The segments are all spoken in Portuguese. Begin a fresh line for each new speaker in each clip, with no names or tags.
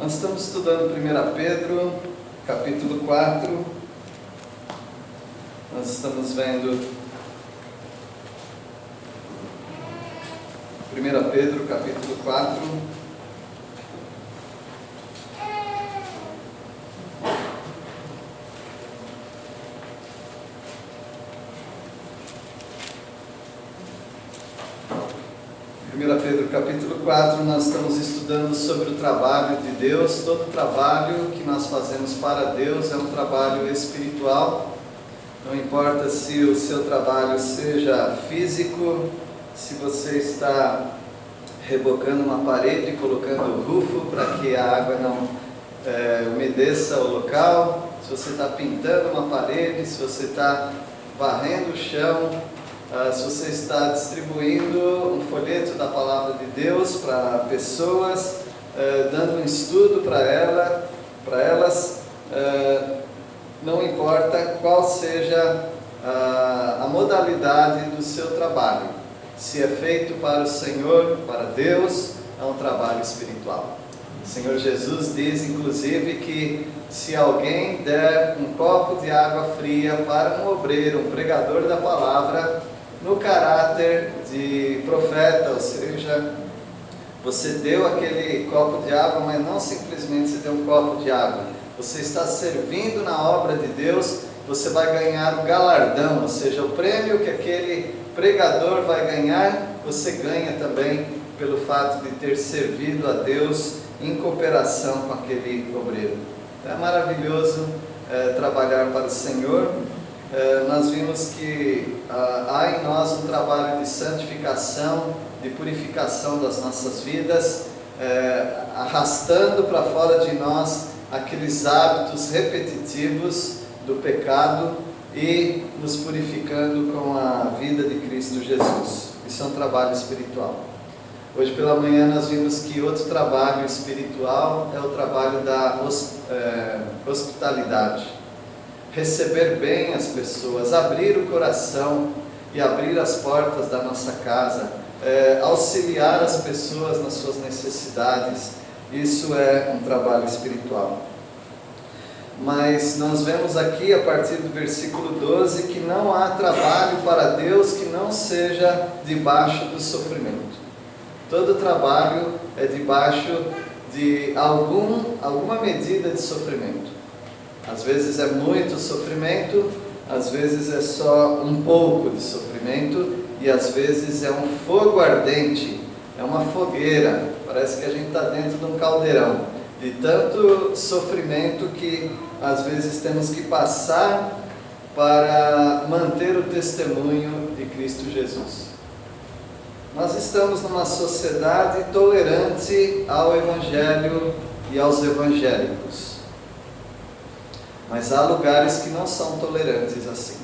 Nós estamos estudando 1 Pedro, capítulo 4. Nós estamos vendo 1 Pedro, capítulo 4. Pedro capítulo 4, nós estamos estudando sobre o trabalho de Deus. Todo trabalho que nós fazemos para Deus é um trabalho espiritual. Não importa se o seu trabalho seja físico, se você está rebocando uma parede, colocando rufo para que a água não umedeça o local, se você está pintando uma parede, se você está varrendo o chão, se você está distribuindo um folheto da Palavra de Deus para pessoas, dando um estudo para elas, não importa qual seja a modalidade do seu trabalho, se é feito para o Senhor, para Deus, é um trabalho espiritual. O Senhor Jesus diz, inclusive, que se alguém der um copo de água fria para um obreiro, um pregador da palavra, no caráter de profeta, ou seja, você deu aquele copo de água, mas não simplesmente você deu um copo de água, você está servindo na obra de Deus, você vai ganhar o galardão, ou seja, o prêmio que aquele pregador vai ganhar, você ganha também pelo fato de ter servido a Deus em cooperação com aquele obreiro. É maravilhoso trabalhar para o Senhor. Nós vimos que há em nós um trabalho de santificação, de purificação das nossas vidas, arrastando para fora de nós aqueles hábitos repetitivos do pecado e nos purificando com a vida de Cristo Jesus. Isso é um trabalho espiritual. Hoje pela manhã nós vimos que outro trabalho espiritual é o trabalho da hospitalidade. Receber bem as pessoas, abrir o coração e abrir as portas da nossa casa, auxiliar as pessoas nas suas necessidades, isso é um trabalho espiritual. Mas nós vemos aqui a partir do versículo 12 que não há trabalho para Deus que não seja debaixo do sofrimento. Todo trabalho é debaixo de alguma medida de sofrimento. Às vezes é muito sofrimento, às vezes é só um pouco de sofrimento e às vezes é um fogo ardente, é uma fogueira, parece que a gente está dentro de um caldeirão, de tanto sofrimento que às vezes temos que passar para manter o testemunho de Cristo Jesus. Nós estamos numa sociedade tolerante ao Evangelho e aos evangélicos. Mas há lugares que não são tolerantes assim.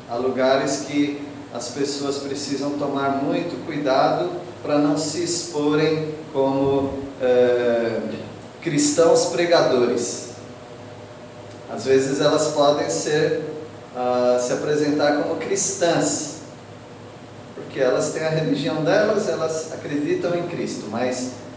Há lugares que as pessoas precisam tomar muito cuidado para não se exporem como cristãos pregadores. Às vezes elas podem se apresentar como cristãs, porque elas têm a religião delas, elas acreditam em Cristo, mas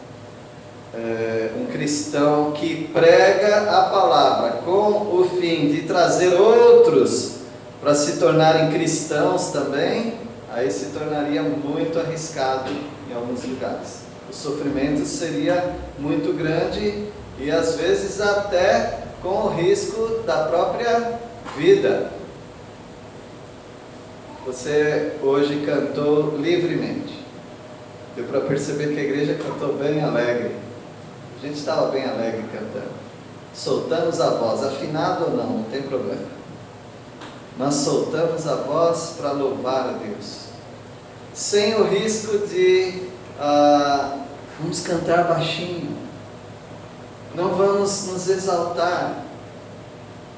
um cristão que prega a palavra com o fim de trazer outros para se tornarem cristãos também, aí se tornaria muito arriscado em alguns lugares. O sofrimento seria muito grande e às vezes até com o risco da própria vida. Você hoje cantou livremente. Deu para perceber que a igreja cantou bem alegre. A gente estava bem alegre cantando. Soltamos a voz, afinado ou não tem problema. Nós soltamos a voz para louvar a Deus. Sem o risco de vamos cantar baixinho. Não vamos nos exaltar.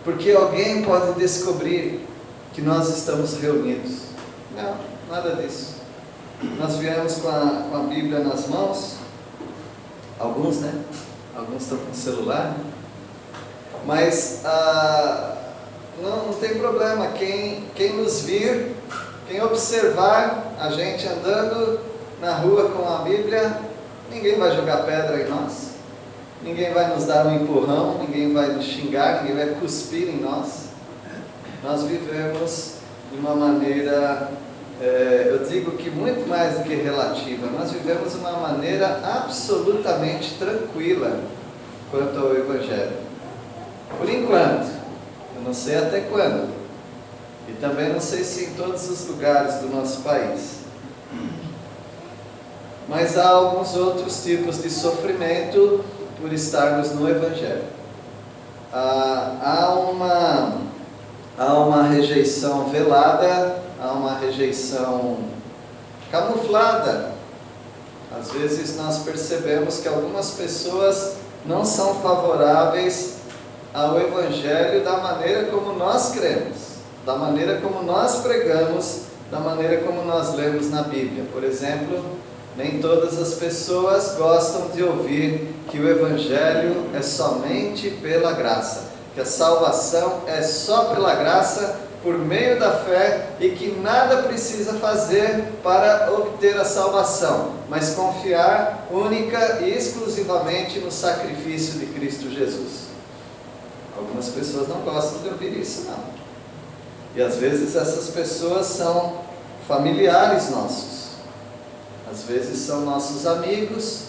Porque alguém pode descobrir que nós estamos reunidos. Não, nada disso. Nós viemos com a Bíblia nas mãos. Alguns, né? Alguns estão com celular. Mas não tem problema. Quem nos vir, quem observar a gente andando na rua com a Bíblia, ninguém vai jogar pedra em nós. ninguém vai nos dar um empurrão, ninguém vai nos xingar, ninguém vai cuspir em nós. Nós vivemos de uma maneira, eu digo que muito mais do que relativa, nós vivemos de uma maneira absolutamente tranquila quanto ao Evangelho. Por enquanto, eu não sei até quando, e também não sei se em todos os lugares do nosso país. Mas há alguns outros tipos de sofrimento por estarmos no Evangelho. Há uma rejeição velada, há uma rejeição camuflada. Às vezes nós percebemos que algumas pessoas não são favoráveis ao Evangelho da maneira como nós cremos, da maneira como nós pregamos, da maneira como nós lemos na Bíblia. Por exemplo, nem todas as pessoas gostam de ouvir que o Evangelho é somente pela graça, que a salvação é só pela graça, por meio da fé, e que nada precisa fazer para obter a salvação, mas confiar única e exclusivamente no sacrifício de Cristo Jesus. Algumas pessoas não gostam de ouvir isso, não. E às vezes essas pessoas são familiares nossos, às vezes são nossos amigos,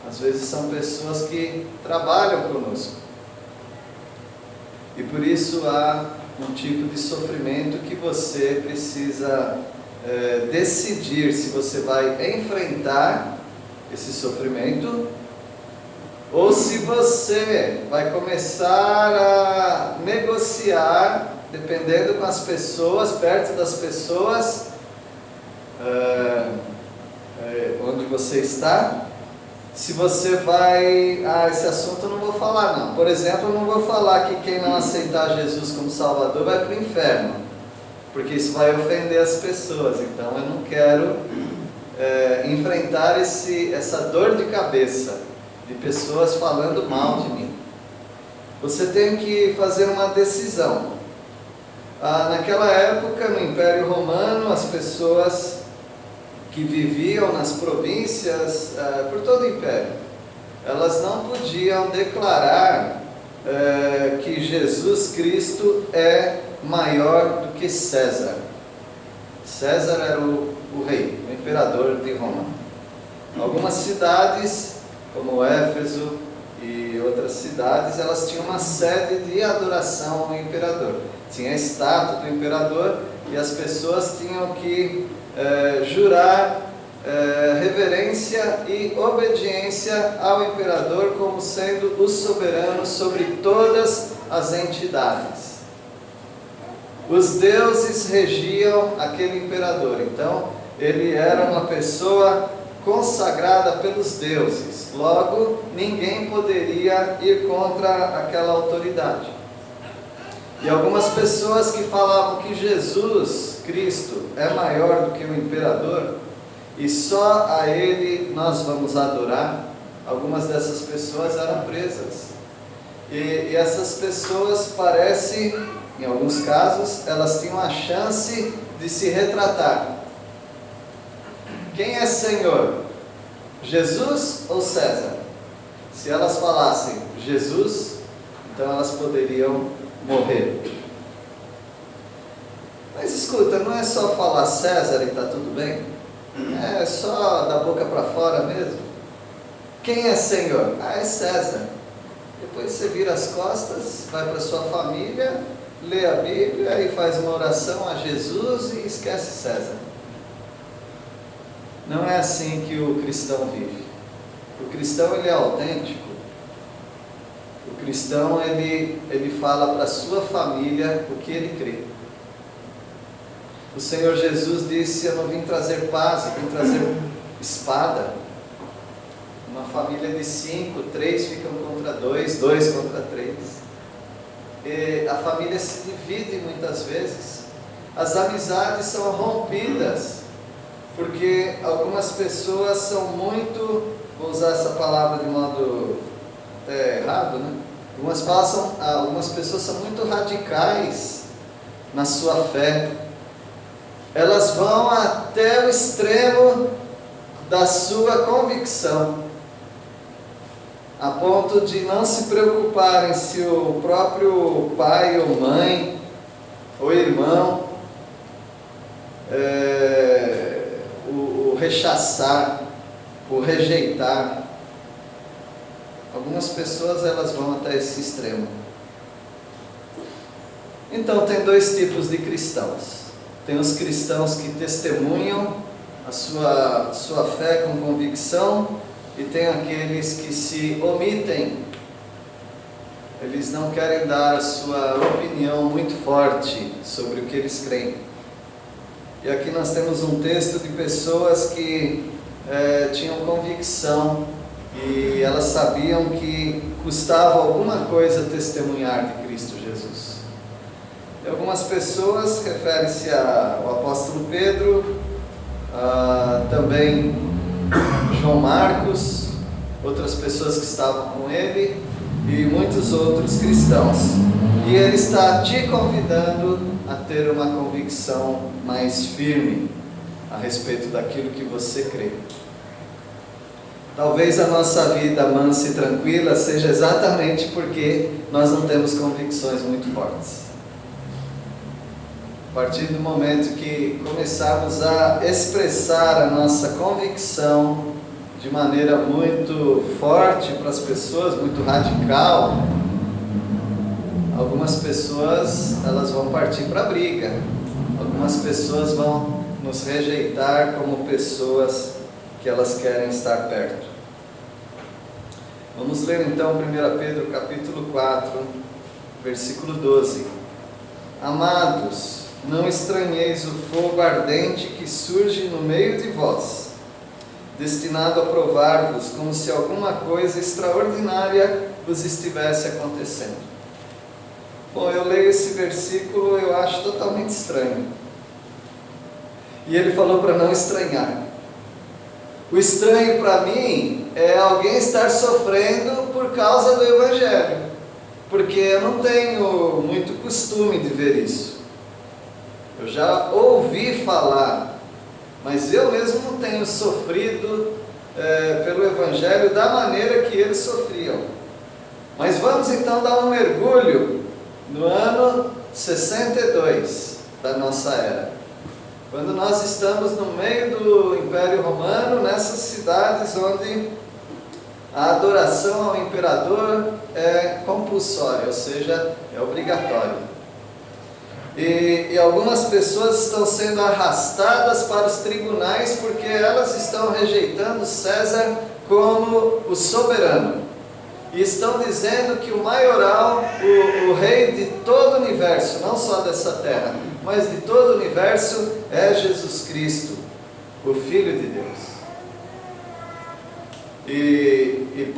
às vezes são pessoas que trabalham conosco. E por isso há um tipo de sofrimento que você precisa decidir se você vai enfrentar esse sofrimento ou se você vai começar a negociar, dependendo com as pessoas, perto das pessoas onde você está. Se você vai, esse assunto eu não vou falar não. Por exemplo, eu não vou falar que quem não aceitar Jesus como Salvador vai para o inferno, porque isso vai ofender as pessoas. Então eu não quero enfrentar essa dor de cabeça de pessoas falando mal de mim. Você tem que fazer uma decisão. Naquela época, no Império Romano, as pessoas que viviam nas províncias, por todo o Império, elas não podiam declarar que Jesus Cristo é maior do que César. César era o rei, o imperador de Roma. Algumas cidades, como Éfeso e outras cidades, elas tinham uma sede de adoração ao imperador. Tinha a estátua do imperador e as pessoas tinham que jurar reverência e obediência ao imperador como sendo o soberano sobre todas as entidades. Os deuses regiam aquele imperador, então ele era uma pessoa consagrada pelos deuses, logo ninguém poderia ir contra aquela autoridade. E algumas pessoas que falavam que Jesus Cristo é maior do que o imperador e só a ele nós vamos adorar, algumas dessas pessoas eram presas. E essas pessoas parece, em alguns casos, elas tinham a chance de se retratar. Quem é Senhor? Jesus ou César? Se elas falassem Jesus, então elas poderiam morrer. Mas escuta, não é só falar César e está tudo bem? É só da boca para fora mesmo? Quem é Senhor? É César. Depois você vira as costas, vai para sua família, lê a Bíblia e faz uma oração a Jesus e esquece César. Não é assim que o cristão vive. O cristão, ele é autêntico. O cristão, ele fala para a sua família o que ele crê. O Senhor Jesus disse: eu não vim trazer paz, eu vim trazer espada. Uma família de 5, 3 ficam contra 2, 2 contra 3. E a família se divide muitas vezes. As amizades são rompidas, porque algumas pessoas são muito, vou usar essa palavra de modo errado, né? Algumas pessoas são muito radicais na sua fé. Elas vão até o extremo da sua convicção. a ponto de não se preocuparem se o próprio pai ou mãe ou irmão o rechaçar, o rejeitar. Algumas pessoas elas vão até esse extremo. Então tem dois tipos de cristãos. Tem os cristãos que testemunham a sua fé com convicção, e tem aqueles que se omitem. Eles não querem dar a sua opinião muito forte sobre o que eles creem. E aqui nós temos um texto de pessoas que tinham convicção, e elas sabiam que custava alguma coisa testemunhar de Cristo Jesus. E algumas pessoas, refere-se ao apóstolo Pedro, também João Marcos, outras pessoas que estavam com ele e muitos outros cristãos. E ele está te convidando a ter uma convicção mais firme a respeito daquilo que você crê. Talvez a nossa vida mansa e tranquila seja exatamente porque nós não temos convicções muito fortes. A partir do momento que começarmos a expressar a nossa convicção de maneira muito forte para as pessoas, muito radical, algumas pessoas elas vão partir para a briga. Algumas pessoas vão nos rejeitar como pessoas que elas querem estar perto. Vamos ler então 1 Pedro capítulo 4, versículo 12. Amados, não estranheis o fogo ardente que surge no meio de vós, destinado a provar-vos como se alguma coisa extraordinária vos estivesse acontecendo. Bom, eu leio esse versículo, eu acho totalmente estranho. E ele falou para não estranhar. O estranho para mim é alguém estar sofrendo por causa do Evangelho, porque eu não tenho muito costume de ver isso. Eu já ouvi falar, mas eu mesmo não tenho sofrido pelo Evangelho da maneira que eles sofriam. Mas vamos então dar um mergulho no ano 62 da nossa era, quando nós estamos no meio do Império Romano, nessas cidades onde a adoração ao imperador é compulsória, ou seja, é obrigatória. E algumas pessoas estão sendo arrastadas para os tribunais porque elas estão rejeitando César como o soberano. E estão dizendo que o maioral, o rei de todo o universo, não só dessa terra, mas de todo o universo, é Jesus Cristo, o Filho de Deus. E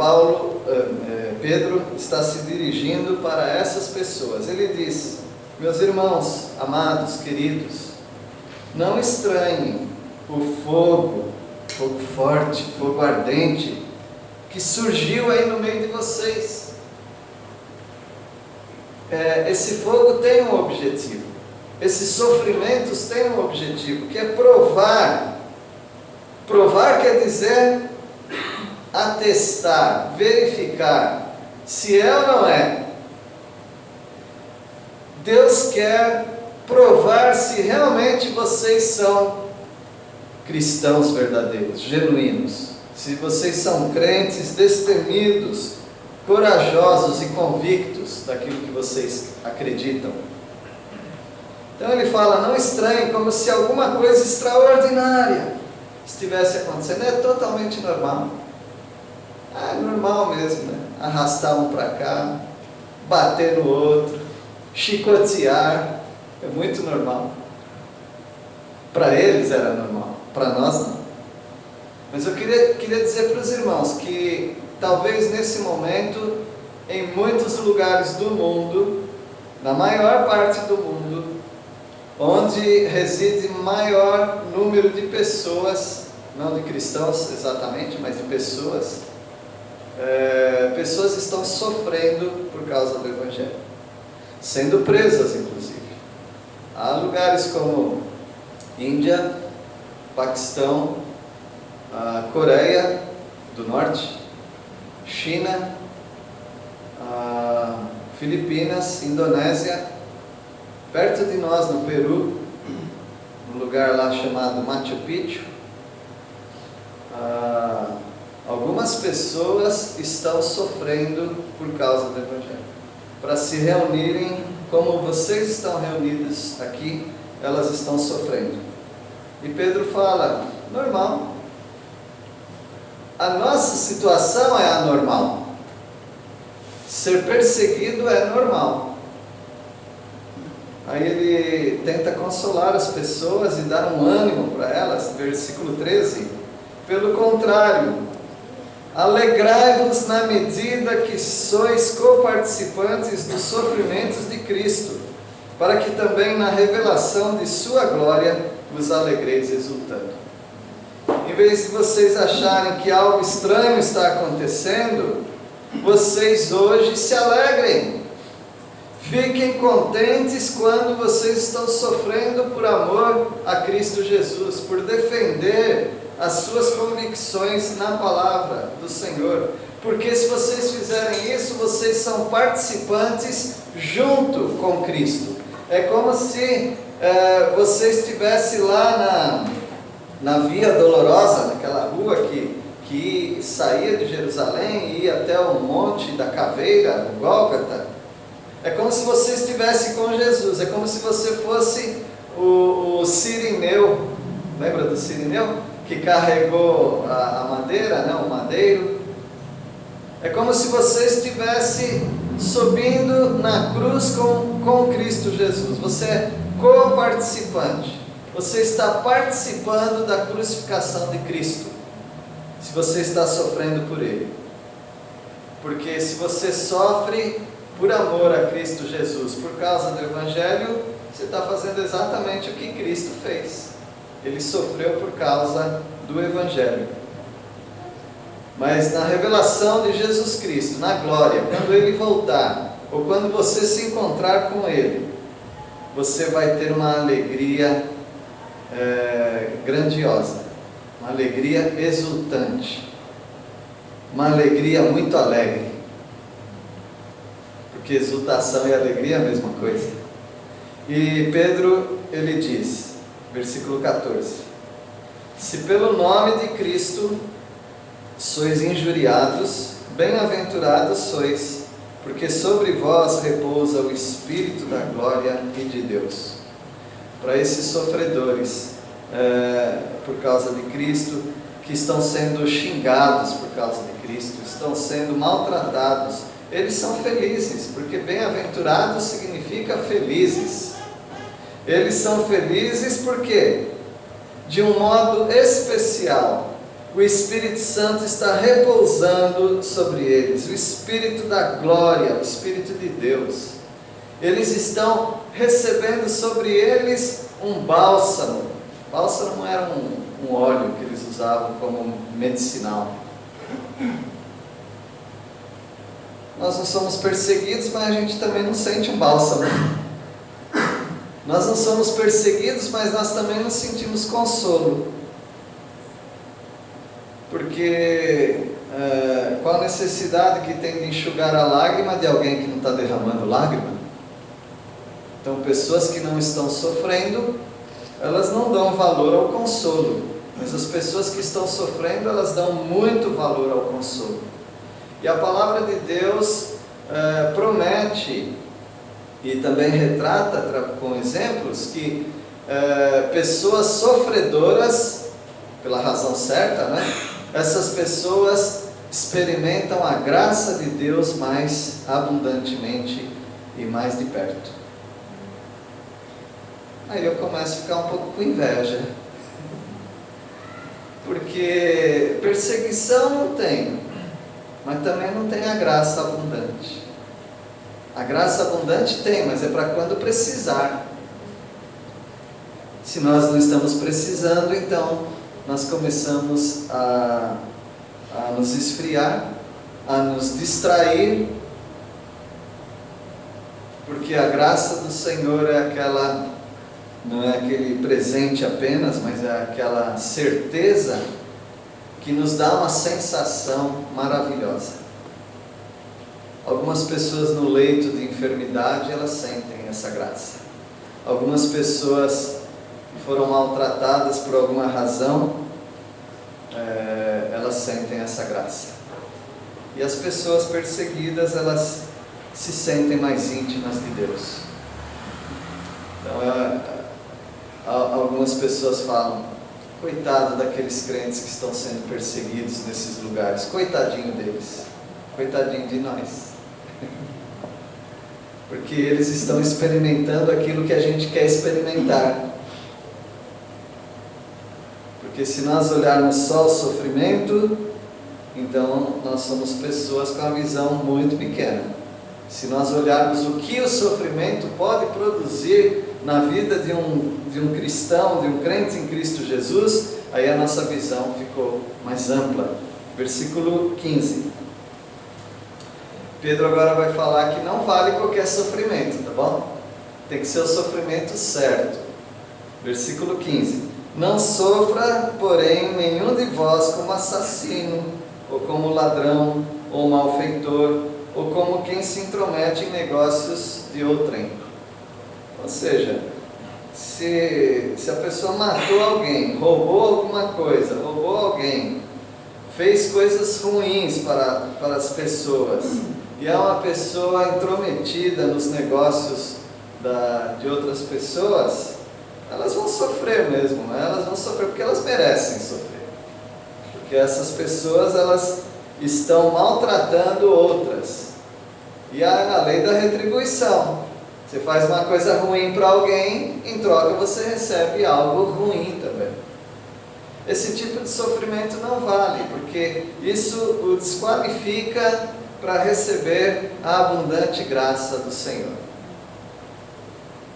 Pedro está se dirigindo para essas pessoas. Ele diz: meus irmãos, amados, queridos, não estranhem o fogo forte, fogo ardente, que surgiu aí no meio de vocês. Esse fogo tem um objetivo, esses sofrimentos têm um objetivo, que é provar. Provar quer dizer atestar, verificar se é ou não é. Deus quer provar se realmente vocês são cristãos verdadeiros, genuínos. Se vocês são crentes destemidos, corajosos e convictos daquilo que vocês acreditam. Então ele fala: não estranhe, como se alguma coisa extraordinária estivesse acontecendo. É totalmente normal. É normal mesmo, né? Arrastar um para cá, bater no outro, chicotear, é muito normal. Para eles era normal, para nós não. Mas eu queria dizer para os irmãos que talvez nesse momento, em muitos lugares do mundo, na maior parte do mundo, onde reside maior número de pessoas, não de cristãos exatamente, mas de pessoas, pessoas estão sofrendo por causa do Evangelho, sendo presas inclusive. Há lugares como Índia, Paquistão, Coreia do Norte, China, Filipinas, Indonésia, perto de nós no Peru, um lugar lá chamado Machu Picchu. Algumas pessoas estão sofrendo por causa do Evangelho. Para se reunirem como vocês estão reunidos aqui, elas estão sofrendo. E Pedro fala, normal. A nossa situação é anormal. Ser perseguido é normal. Aí ele tenta consolar as pessoas e dar um ânimo para elas, versículo 13. Pelo contrário, alegrai-vos na medida que sois coparticipantes dos sofrimentos de Cristo, para que também na revelação de sua glória vos alegreis exultando. Em vez de vocês acharem que algo estranho está acontecendo, vocês hoje se alegrem. Fiquem contentes quando vocês estão sofrendo por amor a Cristo Jesus, por defender as suas convicções na palavra do Senhor. Porque se vocês fizerem isso, vocês são participantes junto com Cristo. É como se você estivesse lá na Via Dolorosa, naquela rua que saía de Jerusalém e ia até o Monte da Caveira, o Gólgota. É como se você estivesse com Jesus, é como se você fosse o Cirineu, lembra do Cirineu? Que carregou a madeira, né? O madeiro. É como se você estivesse subindo na cruz com Cristo Jesus. Você é coparticipante. Você está participando da crucificação de Cristo. Se você está sofrendo por Ele. Porque se você sofre por amor a Cristo Jesus, por causa do Evangelho, você está fazendo exatamente o que Cristo fez. Ele sofreu por causa do Evangelho. Mas na revelação de Jesus Cristo, na glória, quando Ele voltar, ou quando você se encontrar com Ele, você vai ter uma alegria grandiosa, uma alegria exultante, uma alegria muito alegre, porque exultação e alegria é a mesma coisa. E Pedro, ele diz, versículo 14, se pelo nome de Cristo sois injuriados, bem-aventurados sois, porque sobre vós repousa o Espírito da glória e de Deus. Para esses sofredores, por causa de Cristo, que estão sendo xingados por causa de Cristo, estão sendo maltratados, eles são felizes, porque bem-aventurados significa felizes. Eles são felizes porque, de um modo especial, o Espírito Santo está repousando sobre eles, o Espírito da glória, o Espírito de Deus. Eles estão recebendo sobre eles um bálsamo. Bálsamo era um óleo que eles usavam como medicinal. Nós não somos perseguidos, mas a gente também não sente um bálsamo. Nós não somos perseguidos, mas nós também não sentimos consolo. Porque qual a necessidade que tem de enxugar a lágrima de alguém que não está derramando lágrima? Então, pessoas que não estão sofrendo, elas não dão valor ao consolo. Mas as pessoas que estão sofrendo, elas dão muito valor ao consolo. E a palavra de Deus promete e também retrata com exemplos que pessoas sofredoras, pela razão certa, né? Essas pessoas experimentam a graça de Deus mais abundantemente e mais de perto. Aí eu começo a ficar um pouco com inveja, porque perseguição não tem, mas também não tem a graça abundante. A graça abundante tem, mas é para quando precisar. Se nós não estamos precisando, então nós começamos a nos esfriar, a nos distrair, porque a graça do Senhor é aquela, não é aquele presente apenas, mas é aquela certeza que nos dá uma sensação maravilhosa. Algumas pessoas no leito de enfermidade, elas sentem essa graça. Algumas pessoas que foram maltratadas por alguma razão, elas sentem essa graça. E as pessoas perseguidas, elas se sentem mais íntimas de Deus. Então, algumas pessoas falam: coitado daqueles crentes que estão sendo perseguidos nesses lugares, coitadinho deles, coitadinho de nós. Porque eles estão experimentando aquilo que a gente quer experimentar. Porque se nós olharmos só o sofrimento, então nós somos pessoas com a visão muito pequena. Se nós olharmos o que o sofrimento pode produzir na vida de um cristão, de um crente em Cristo Jesus, aí a nossa visão ficou mais ampla. Versículo 15. Pedro agora vai falar que não vale qualquer sofrimento, tá bom? Tem que ser o sofrimento certo. Versículo 15. Não sofra, porém, nenhum de vós como assassino, ou como ladrão, ou malfeitor, ou como quem se intromete em negócios de outrem. Ou seja, se a pessoa matou alguém, roubou alguma coisa, roubou alguém, fez coisas ruins para as pessoas, e é uma pessoa intrometida nos negócios de outras pessoas, elas vão sofrer mesmo, elas vão sofrer porque elas merecem sofrer. Porque essas pessoas, elas estão maltratando outras. E há a lei da retribuição. Você faz uma coisa ruim para alguém, em troca você recebe algo ruim também. Esse tipo de sofrimento não vale, porque isso o desqualifica para receber a abundante graça do Senhor.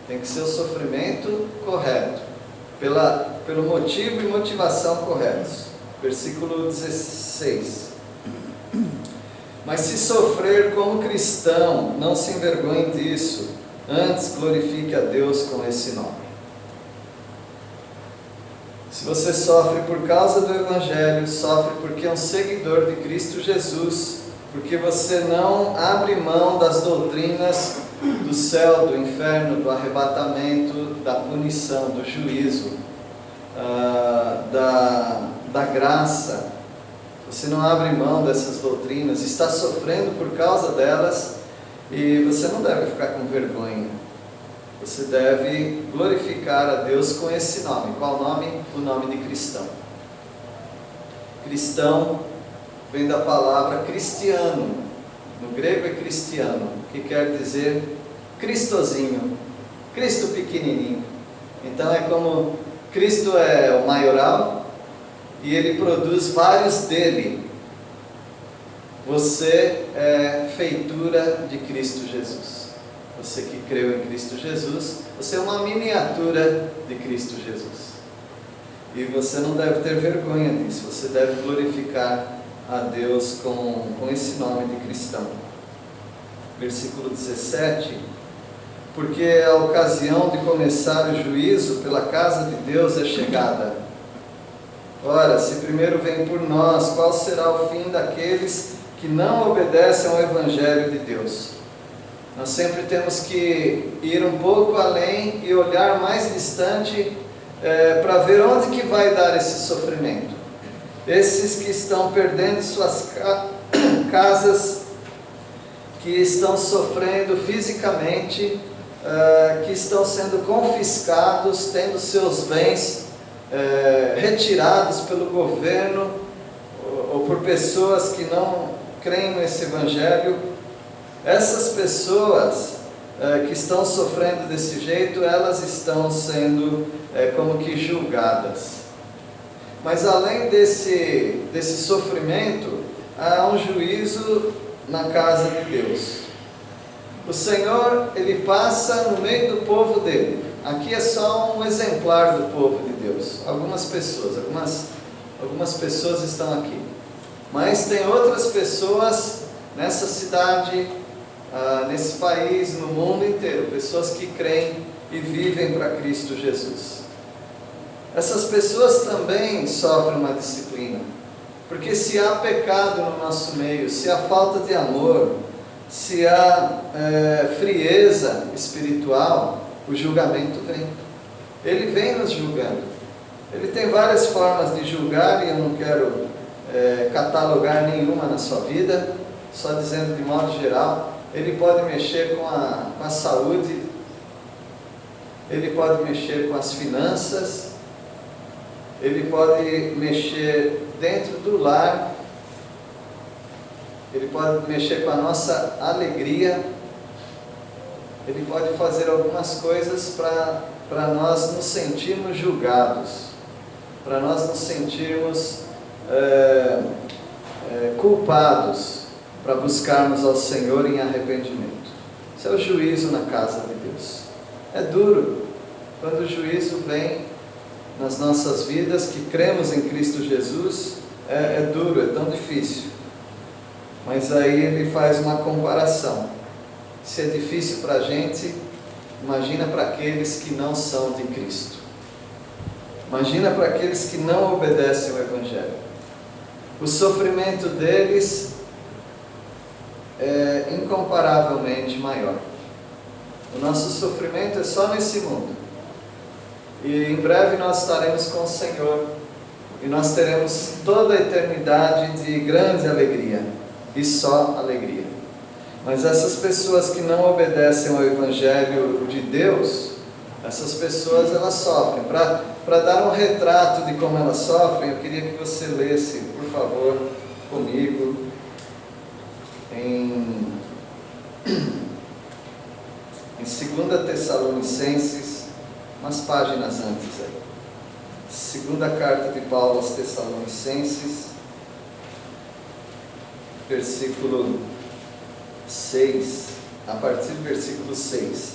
Tem que ser o sofrimento correto, pelo motivo e motivação corretos. Versículo 16. Mas se sofrer como cristão, não se envergonhe disso, antes glorifique a Deus com esse nome. Se você sofre por causa do Evangelho, sofre porque é um seguidor de Cristo Jesus, porque você não abre mão das doutrinas do céu, do inferno, do arrebatamento, da punição, do juízo, da graça. Você não abre mão dessas doutrinas, está sofrendo por causa delas, e você não deve ficar com vergonha. Você deve glorificar a Deus com esse nome. Qual nome? O nome de cristão. Cristão vem da palavra cristiano. No grego é cristiano, que quer dizer Cristozinho, Cristo pequenininho. Então é como Cristo é o maioral e ele produz vários dele. Você é feitura de Cristo Jesus. Você que creu em Cristo Jesus, você é uma miniatura de Cristo Jesus. E você não deve ter vergonha disso, você deve glorificar a Deus com esse nome de cristão. Versículo 17. Porque a ocasião de começar o juízo pela casa de Deus é chegada. Ora, se primeiro vem por nós, qual será o fim daqueles que não obedecem ao Evangelho de Deus? Nós sempre temos que ir um pouco além e olhar mais distante para ver onde que vai dar esse sofrimento. Esses que estão perdendo suas casas, que estão sofrendo fisicamente, que estão sendo confiscados, tendo seus bens retirados pelo governo ou por pessoas que não creem nesse Evangelho. Essas pessoas que estão sofrendo desse jeito, elas estão sendo como que julgadas. Mas além desse sofrimento, há um juízo na casa de Deus. O Senhor, Ele passa no meio do povo dele. Aqui é só um exemplar do povo de Deus. Algumas pessoas estão aqui. Mas tem outras pessoas nessa cidade, nesse país, no mundo inteiro. Pessoas que creem e vivem para Cristo Jesus. Essas pessoas também sofrem uma disciplina. Porque se há pecado no nosso meio, se há falta de amor, se há frieza espiritual, o julgamento vem. Ele vem nos julgando. Ele tem várias formas de julgar, e eu não quero catalogar nenhuma na sua vida, só dizendo de modo geral. Ele pode mexer com a saúde, ele pode mexer com as finanças, ele pode mexer dentro do lar, ele pode mexer com a nossa alegria, ele pode fazer algumas coisas para nós nos sentirmos julgados, para nós nos sentirmos culpados, para buscarmos ao Senhor em arrependimento. Isso é o juízo na casa de Deus. É duro quando o juízo vem nas nossas vidas, que cremos em Cristo Jesus. É duro, é tão difícil. Mas aí ele faz uma comparação. Se é difícil para a gente, imagina para aqueles que não são de Cristo. Imagina para aqueles que não obedecem ao Evangelho. O sofrimento deles é incomparavelmente maior. O nosso sofrimento é só nesse mundo. E em breve nós estaremos com o Senhor. E nós teremos toda a eternidade de grande alegria. E só alegria. Mas essas pessoas que não obedecem ao Evangelho de Deus, essas pessoas elas sofrem. Para dar um retrato de como elas sofrem, eu queria que você lesse, por favor, comigo, em 2 Tessalonicenses, umas páginas antes aí. Segunda carta de Paulo aos Tessalonicenses, versículo 6, a partir do versículo 6.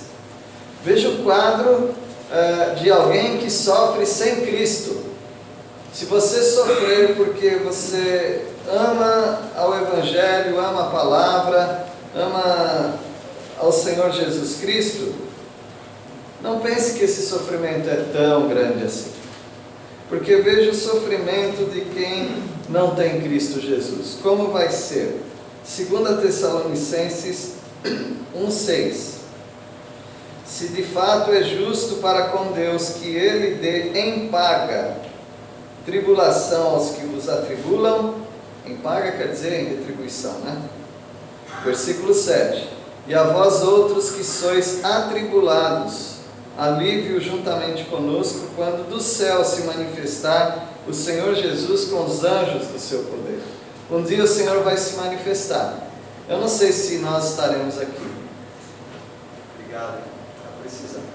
Veja o quadro de alguém que sofre sem Cristo. Se você sofrer porque você ama ao Evangelho, ama a palavra, ama ao Senhor Jesus Cristo, não pense que esse sofrimento é tão grande assim. Porque veja o sofrimento de quem não tem Cristo Jesus. Como vai ser? 2 Tessalonicenses 1,6. Se de fato é justo para com Deus que Ele dê em paga tribulação aos que vos atribulam, em paga quer dizer em retribuição, né? Versículo 7. E a vós outros que sois atribulados, alívio juntamente conosco, quando do céu se manifestar o Senhor Jesus com os anjos do seu poder. Um dia o Senhor vai se manifestar. Eu não sei se nós estaremos aqui. Obrigado, está precisando.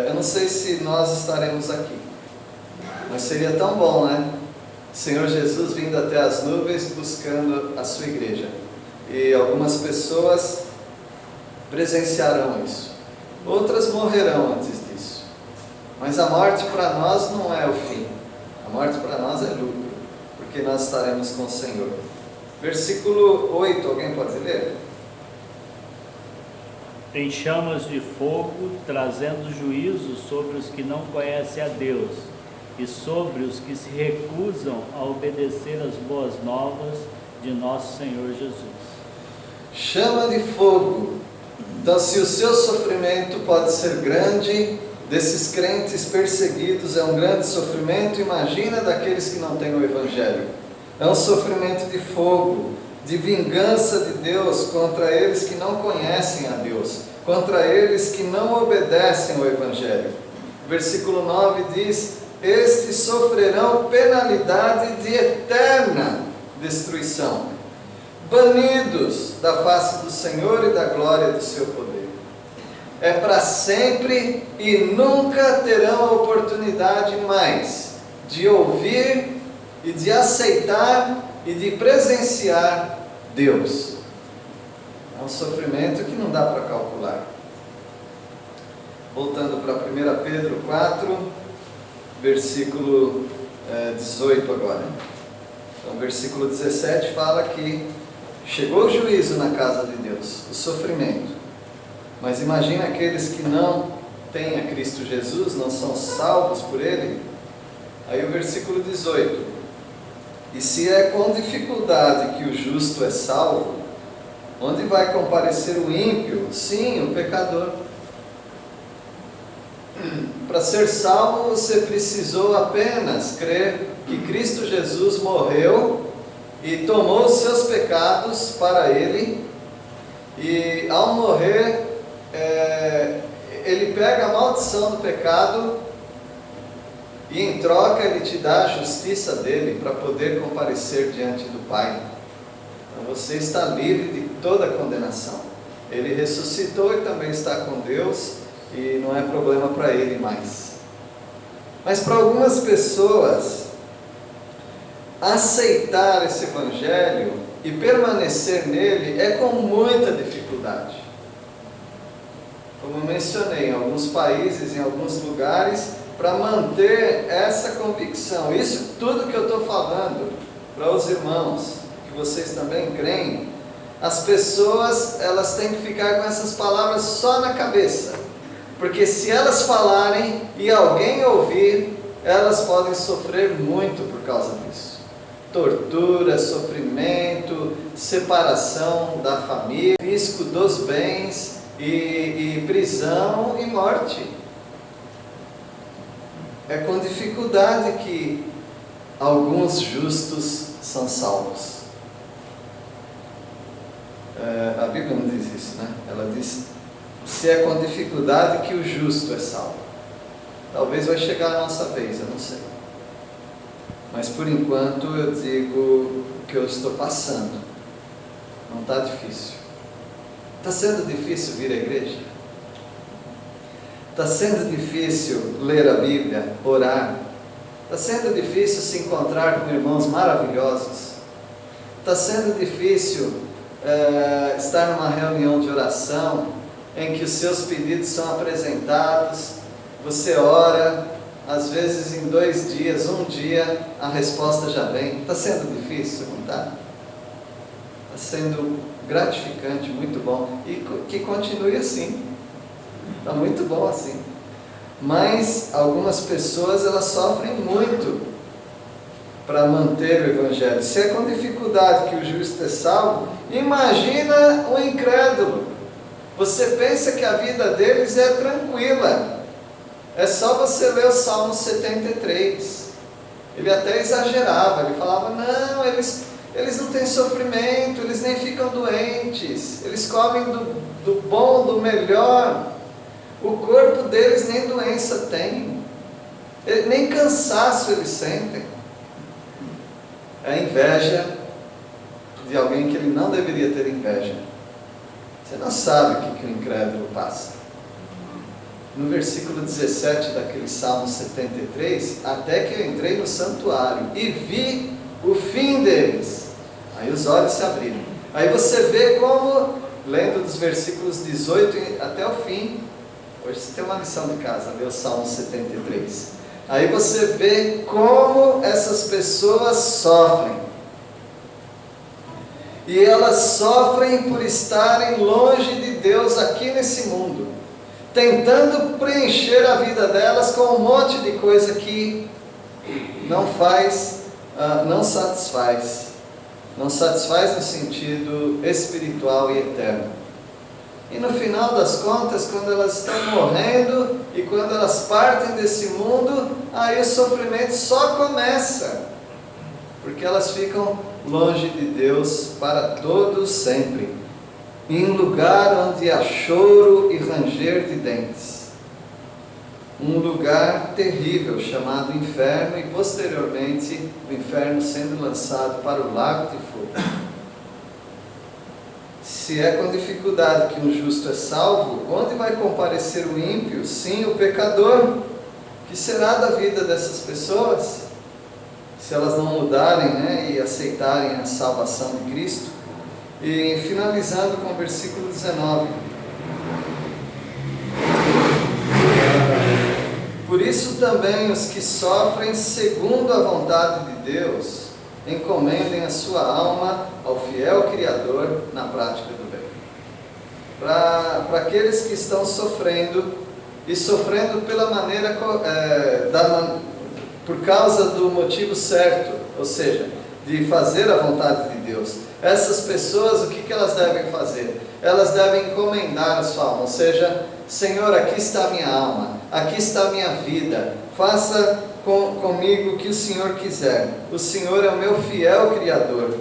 Eu não sei se nós estaremos aqui. Mas seria tão bom, né? O Senhor Jesus vindo até as nuvens buscando a sua igreja. E algumas pessoas presenciarão isso. Outras morrerão antes disso. Mas a morte para nós não é o fim. A morte para nós é lucro, porque nós estaremos com o Senhor. Versículo 8, alguém pode ler?
Em chamas de fogo, trazendo juízo sobre os que não conhecem a Deus e sobre os que se recusam a obedecer às boas novas de nosso Senhor Jesus.
Chama de fogo. Então, se o seu sofrimento pode ser grande, desses crentes perseguidos é um grande sofrimento, imagina daqueles que não têm o Evangelho. É um sofrimento de fogo, de vingança de Deus contra eles que não conhecem a Deus, contra eles que não obedecem ao Evangelho. Versículo 9 diz: estes sofrerão penalidade de eterna destruição, banidos da face do Senhor e da glória do seu poder. É para sempre e nunca terão a oportunidade mais de ouvir e de aceitar e de presenciar Deus. É um sofrimento que não dá para calcular. Voltando para 1 Pedro 4, versículo 18 agora. Então, versículo 17 fala que chegou o juízo na casa de Deus, o sofrimento. Mas imagina aqueles que não têm a Cristo Jesus, não são salvos por Ele. Aí o versículo 18. E se é com dificuldade que o justo é salvo, Onde vai comparecer o ímpio? Sim, o pecador. Para ser salvo, você precisou apenas crer que Cristo Jesus morreu e tomou os seus pecados para Ele, e ao morrer, Ele pega a maldição do pecado e em troca Ele te dá a justiça dele para poder comparecer diante do Pai. Então você está livre de toda condenação. Ele ressuscitou e também está com Deus, e não é problema para ele mais. Mas para algumas pessoas, aceitar esse Evangelho e permanecer nele é com muita dificuldade. Como eu mencionei, em alguns países, em alguns lugares, para manter essa convicção. Isso tudo que eu estou falando para os irmãos, que vocês também creem, as pessoas, elas têm que ficar com essas palavras só na cabeça, porque se elas falarem e alguém ouvir, elas podem sofrer muito por causa disso. Tortura, sofrimento, separação da família, risco dos bens e prisão e morte. É com dificuldade que alguns justos são salvos. A Bíblia não diz isso, né? Ela diz, se é com dificuldade que o justo é salvo. Talvez vai chegar a nossa vez, eu não sei. Mas por enquanto eu digo o que eu estou passando. Não está difícil. Está sendo difícil vir à igreja? Está sendo difícil ler a Bíblia, orar? Está sendo difícil se encontrar com irmãos maravilhosos? Está sendo difícil estar numa reunião de oração em que os seus pedidos são apresentados, você ora, às vezes em 2 dias, 1 dia, a resposta já vem? Está sendo difícil, não está? Está sendo gratificante, muito bom, e que continue assim. Está muito bom assim. Mas algumas pessoas, elas sofrem muito para manter o Evangelho. Se é com dificuldade que o justo é salvo, imagina o incrédulo. Você pensa que a vida deles é tranquila. É só você ler o Salmo 73. Ele até exagerava, ele falava, não, eles não têm sofrimento, eles nem ficam doentes, eles comem do bom, do melhor. O corpo deles nem doença tem, nem cansaço eles sentem. É inveja de alguém que ele não deveria ter inveja. Você não sabe o que o incrédulo passa. No versículo 17 daquele Salmo 73, até que eu entrei no santuário e vi o fim deles. Aí os olhos se abriram. Aí você vê como, lendo dos versículos 18 até o fim, hoje você tem uma lição de casa, lê o Salmo 73. Aí você vê como essas pessoas sofrem. E elas sofrem por estarem longe de Deus aqui nesse mundo, tentando preencher a vida delas com um monte de coisa que não satisfaz. Não satisfaz no sentido espiritual e eterno. E no final das contas, quando elas estão morrendo e quando elas partem desse mundo, aí o sofrimento só começa, porque elas ficam longe de Deus para todo sempre, em lugar onde há choro e ranger de dentes, um lugar terrível chamado inferno, e posteriormente o inferno sendo lançado para o lago de fogo. Se é com dificuldade que um justo é salvo, onde vai comparecer o ímpio? Sim, o pecador. Que será da vida dessas pessoas, se elas não mudarem, e aceitarem a salvação de Cristo? E finalizando com o versículo 19. Por isso também os que sofrem segundo a vontade de Deus, encomendem a sua alma ao fiel Criador na prática do bem. Para aqueles que estão sofrendo, e sofrendo pela maneira, por causa do motivo certo, ou seja, de fazer a vontade de Deus. Essas pessoas, o que elas devem fazer? Elas devem encomendar a sua alma, ou seja, Senhor, aqui está a minha alma, aqui está a minha vida, faça comigo o que o Senhor quiser. O Senhor é o meu fiel Criador.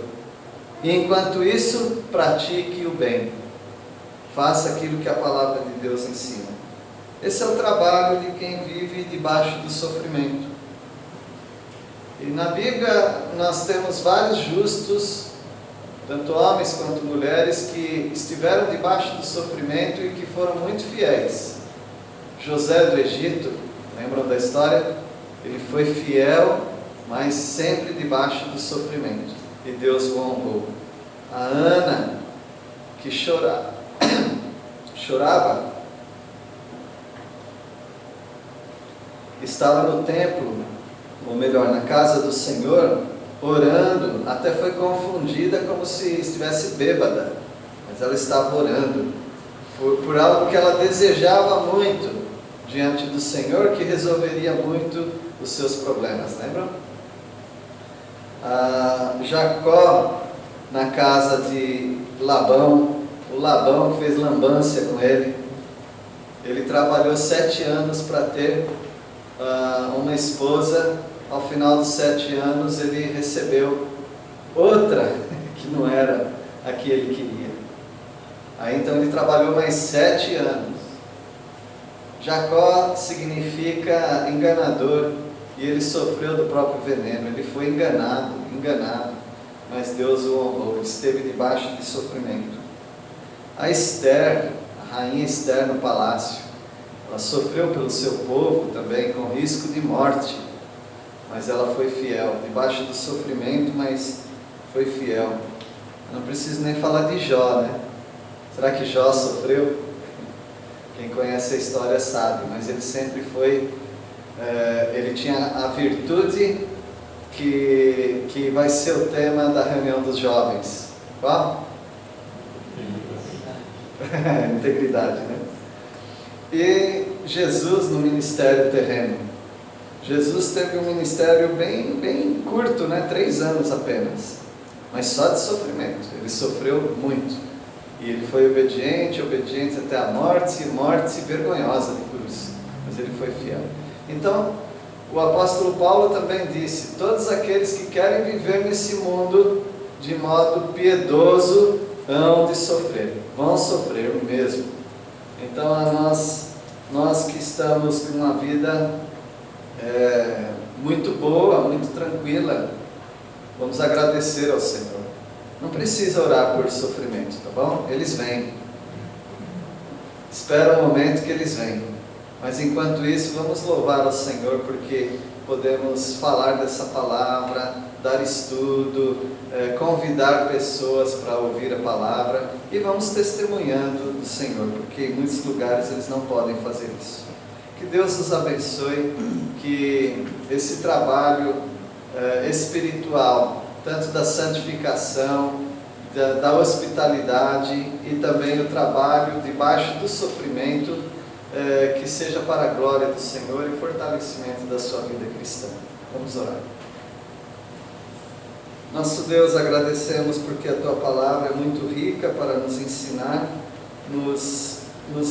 E enquanto isso, pratique o bem. Faça aquilo que a palavra de Deus ensina. Esse é o trabalho de quem vive debaixo do sofrimento. E na Bíblia nós temos vários justos, tanto homens quanto mulheres, que estiveram debaixo do sofrimento e que foram muito fiéis. José do Egito, lembram da história? Ele foi fiel, mas sempre debaixo do sofrimento. E Deus o honrou. A Ana, que chorava, estava no templo, ou melhor, na casa do Senhor, orando, até foi confundida como se estivesse bêbada, mas ela estava orando, por algo que ela desejava muito diante do Senhor, que resolveria muito os seus problemas, lembram? Jacó, na casa de Labão, o Labão que fez lambança com ele, ele trabalhou 7 anos para ter uma esposa. Ao final dos 7 anos ele recebeu outra que não era a que ele queria. Aí então ele trabalhou mais 7 anos. Jacó significa enganador, e ele sofreu do próprio veneno. Ele foi enganado, mas Deus o honrou. Ele esteve debaixo de sofrimento. A Esther, a rainha Esther no palácio, ela sofreu pelo seu povo também, com risco de morte, mas ela foi fiel, debaixo do sofrimento, mas foi fiel. Não preciso nem falar de Jó, né? Será que Jó sofreu? Quem conhece a história sabe, mas ele sempre foi, ele tinha a virtude que vai ser o tema da reunião dos jovens. Qual? Integridade, né? E Jesus no ministério terreno. Jesus teve um ministério bem curto, né? 3 anos apenas, mas só de sofrimento. Ele sofreu muito, e ele foi obediente até a morte vergonhosa de cruz, mas ele foi fiel. Então, o apóstolo Paulo também disse: todos aqueles que querem viver nesse mundo de modo piedoso hão de sofrer, vão sofrer mesmo. Então, a nós que estamos com uma vida muito boa, muito tranquila, vamos agradecer ao Senhor. Não precisa orar por sofrimento, tá bom? Eles vêm. Espera um momento que eles vêm. Mas enquanto isso, vamos louvar ao Senhor, porque podemos falar dessa palavra, dar estudo, convidar pessoas para ouvir a palavra, e vamos testemunhando do Senhor, porque em muitos lugares eles não podem fazer isso. Que Deus nos abençoe, que esse trabalho espiritual, tanto da santificação, da hospitalidade e também o trabalho debaixo do sofrimento, que seja para a glória do Senhor e fortalecimento da sua vida cristã. Vamos orar. Nosso Deus, agradecemos porque a Tua palavra é muito rica para nos ensinar, nos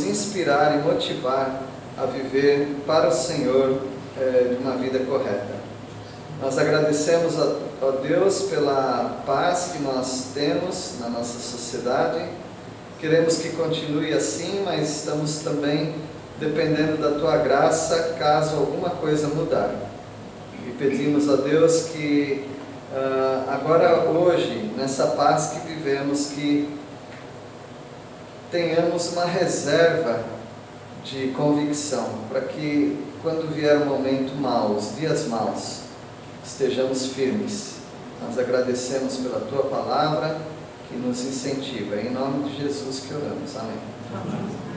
inspirar e motivar a viver para o Senhor de uma vida correta. Nós agradecemos a Deus pela paz que nós temos na nossa sociedade. Queremos que continue assim, mas estamos também dependendo da Tua graça caso alguma coisa mudar. E pedimos a Deus que agora, hoje, nessa paz que vivemos, que tenhamos uma reserva de convicção, para que quando vier o momento mau, os dias maus, estejamos firmes. Nós agradecemos pela Tua palavra que nos incentiva. É em nome de Jesus que oramos. Amém.